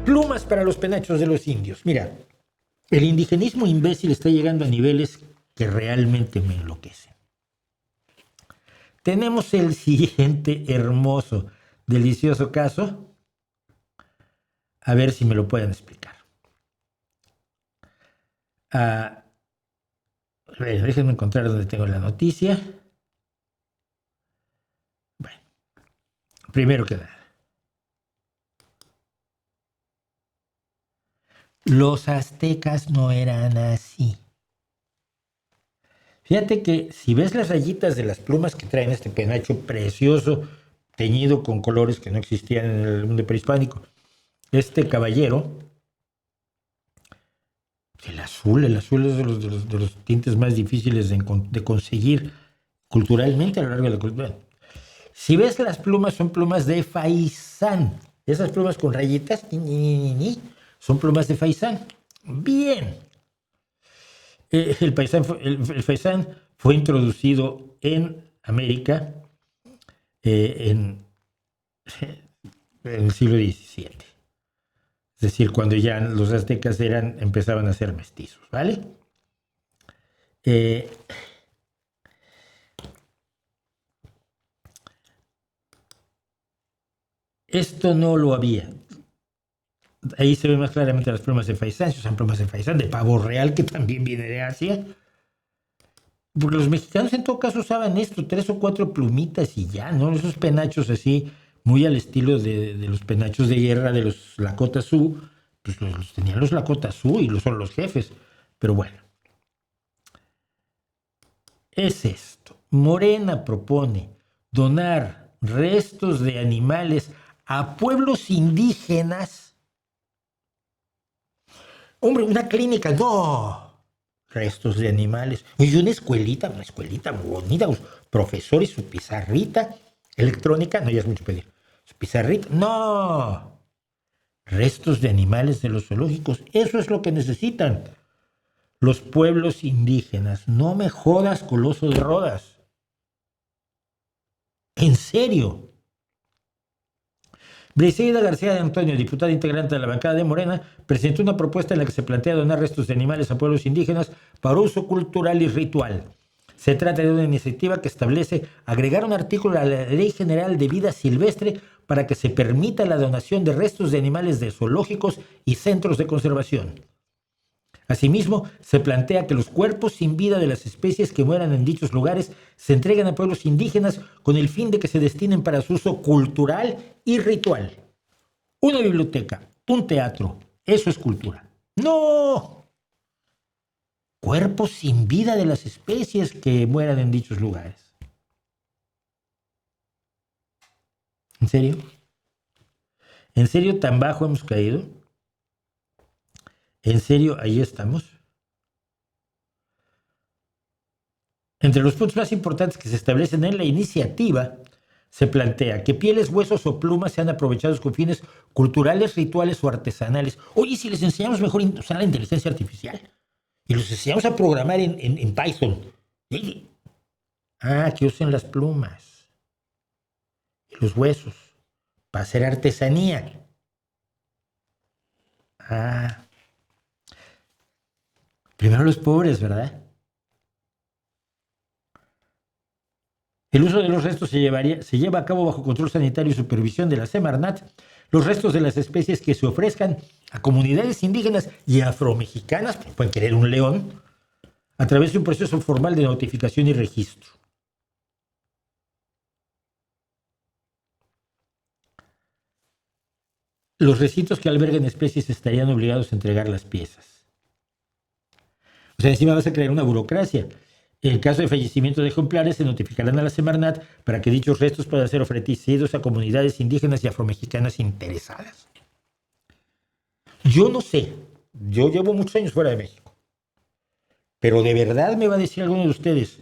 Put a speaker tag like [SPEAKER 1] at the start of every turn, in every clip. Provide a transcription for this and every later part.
[SPEAKER 1] Plumas para los penachos de los indios. Mira, el indigenismo imbécil está llegando a niveles que realmente me enloquecen. Tenemos el siguiente hermoso, delicioso caso. A ver si me lo pueden explicar. Déjenme encontrar donde tengo la noticia. Bueno, primero que nada. Los aztecas no eran así. Fíjate que si ves las rayitas de las plumas que traen este penacho precioso, teñido con colores que no existían en el mundo prehispánico, este caballero, el azul es de los tintes más difíciles de conseguir culturalmente a lo largo de la cultura. Si ves las plumas, son plumas de faisán. Esas plumas con rayitas son plumas de faisán. Bien. El faisán fue introducido en América en el siglo XVII. Es decir, cuando ya los aztecas empezaban a ser mestizos, ¿vale? Esto no lo había. Ahí se ven más claramente las plumas de faisán. Se usan plumas de faisán, de pavo real, que también viene de Asia. Porque los mexicanos en todo caso usaban esto, 3 o 4 plumitas y ya, ¿no? Esos penachos así, muy al estilo de los penachos de guerra de los Lakota Sioux, pues los tenían los Lakota Sioux y son los jefes. Pero bueno, es esto. Morena propone donar restos de animales a pueblos indígenas. Hombre, una clínica, no. Restos de animales. Y una escuelita muy bonita, los profesores, su pizarrita electrónica, no, ya es mucho pedir. Su pizarrita, no. Restos de animales de los zoológicos, eso es lo que necesitan los pueblos indígenas. No me jodas, Coloso de Rodas. En serio. Briseida García de Antonio, diputada integrante de la bancada de Morena, presentó una propuesta en la que se plantea donar restos de animales a pueblos indígenas para uso cultural y ritual. Se trata de una iniciativa que establece agregar un artículo a la Ley General de Vida Silvestre para que se permita la donación de restos de animales de zoológicos y centros de conservación. Asimismo, se plantea que los cuerpos sin vida de las especies que mueran en dichos lugares se entreguen a pueblos indígenas con el fin de que se destinen para su uso cultural y ritual. Una biblioteca, un teatro, eso es cultura. ¡No! Cuerpos sin vida de las especies que mueran en dichos lugares. ¿En serio? ¿En serio tan bajo hemos caído? ¿En serio ahí estamos? Entre los puntos más importantes que se establecen en la iniciativa, se plantea que pieles, huesos o plumas sean aprovechados con fines culturales, rituales o artesanales. Oye, si les enseñamos mejor a usar la inteligencia artificial y los enseñamos a programar en Python. Que usen las plumas y los huesos para hacer artesanía. Primero los pobres, ¿verdad? El uso de los restos se lleva a cabo bajo control sanitario y supervisión de la Semarnat. Los restos de las especies que se ofrezcan a comunidades indígenas y afromexicanas, pueden querer un león, a través de un proceso formal de notificación y registro. Los recintos que alberguen especies estarían obligados a entregar las piezas. O sea, encima vas a crear una burocracia. En el caso de fallecimiento de ejemplares, se notificarán a la Semarnat para que dichos restos puedan ser ofrecidos a comunidades indígenas y afromexicanas interesadas. Yo no sé, yo llevo muchos años fuera de México, pero de verdad me va a decir alguno de ustedes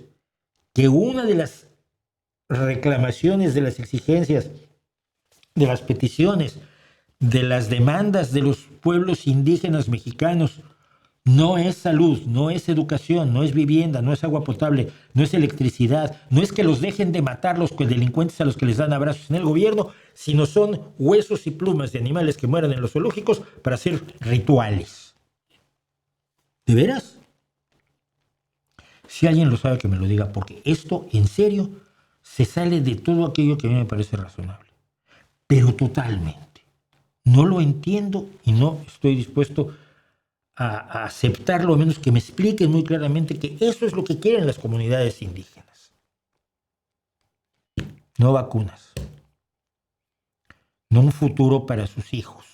[SPEAKER 1] que una de las reclamaciones, de las exigencias, de las peticiones, de las demandas de los pueblos indígenas mexicanos No es salud, no es educación, no es vivienda, no es agua potable, no es electricidad, no es que los dejen de matar los delincuentes a los que les dan abrazos en el gobierno, sino son huesos y plumas de animales que mueren en los zoológicos para hacer rituales. ¿De veras? Si alguien lo sabe, que me lo diga, porque esto, en serio, se sale de todo aquello que a mí me parece razonable. Pero totalmente. No lo entiendo y no estoy dispuesto a aceptarlo, a menos que me expliquen muy claramente que eso es lo que quieren las comunidades indígenas. No vacunas. No un futuro para sus hijos.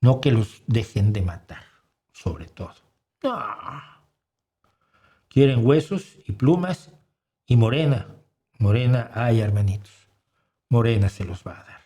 [SPEAKER 1] No que los dejen de matar, sobre todo. No. Quieren huesos y plumas y Morena. Morena, ay, hermanitos. Morena se los va a dar.